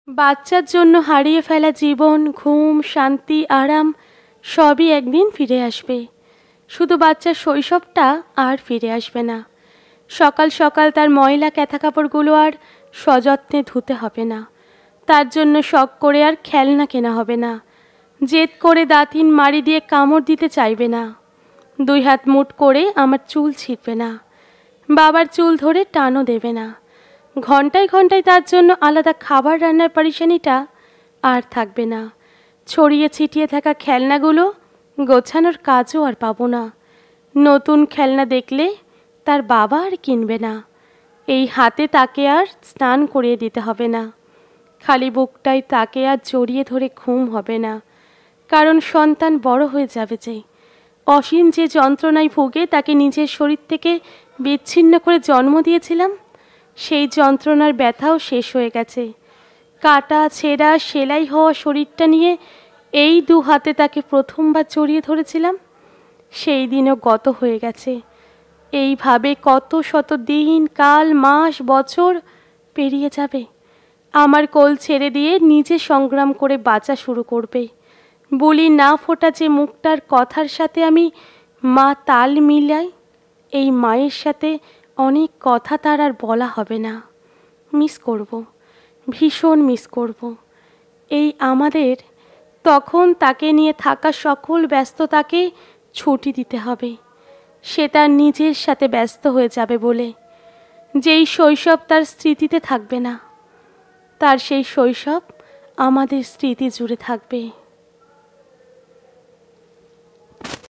বাচ্চার জন্য হারিয়ে ফেলা জীবন, ঘুম, শান্তি, আরাম সবই একদিন ফিরে আসবে। শুধু বাচ্চার শৈশবটা আর ফিরে আসবে না। সকাল সকাল তার ময়লা ক্যাথা কাপড়গুলো আর সযত্নে ধুতে হবে না। তার জন্য শখ করে আর খেলনা কেনা হবে না। জেদ করে দাঁতিন মারি দিয়ে কামড় দিতে চাইবে না। 2 হাত মুঠ করে আমার চুল ছিঁড়বে না। বাবার চুল ধরে টানও দেবে না। ঘন্টায় ঘন্টায় তার জন্য আলাদা খাবার রান্নার পারিশানিটা আর থাকবে না। ছড়িয়ে ছিটিয়ে থাকা খেলনাগুলো গোছানোর কাজও আর পাবো না। নতুন খেলনা দেখলে তার বাবা আর কিনবে না। এই হাতে তাকে আর স্নান করিয়ে দিতে হবে না। খালি বুকটাই তাকে আর জড়িয়ে ধরে ঘুম হবে না। কারণ সন্তান বড় হয়ে যাবে যে। অসীম যে যন্ত্রণায় ভুগে তাকে নিজের শরীর থেকে বিচ্ছিন্ন করে জন্ম দিয়েছিলাম, সেই যন্ত্রণার ব্যথাও শেষ হয়ে গেছে। কাটা ছেঁড়া সেলাই হওয়া শরীরটা নিয়ে এই 2 হাতে তাকে প্রথমবার জড়িয়ে ধরেছিলাম, সেই দিনও গত হয়ে গেছে। এইভাবে কত শত দিন, কাল, মাস, বছর পেরিয়ে যাবে। আমার কোল ছেড়ে দিয়ে নিজে সংগ্রাম করে বাঁচা শুরু করবে। বলি না ফোটা যে মুখটার কথার সাথে আমি মা তাল মিলাই, এই মায়ের সাথে অনেক কথা তার আর বলা হবে না। মিস করব, ভীষণ মিস করব। এই আমাদের তখন তাকে নিয়ে থাকা সকল ব্যস্ততাকে ছুটি দিতে হবে। সে তার নিজের সাথে ব্যস্ত হয়ে যাবে বলে। যেই শৈশব তার স্মৃতিতে থাকবে না, তার সেই শৈশব আমাদের স্মৃতি জুড়ে থাকবে।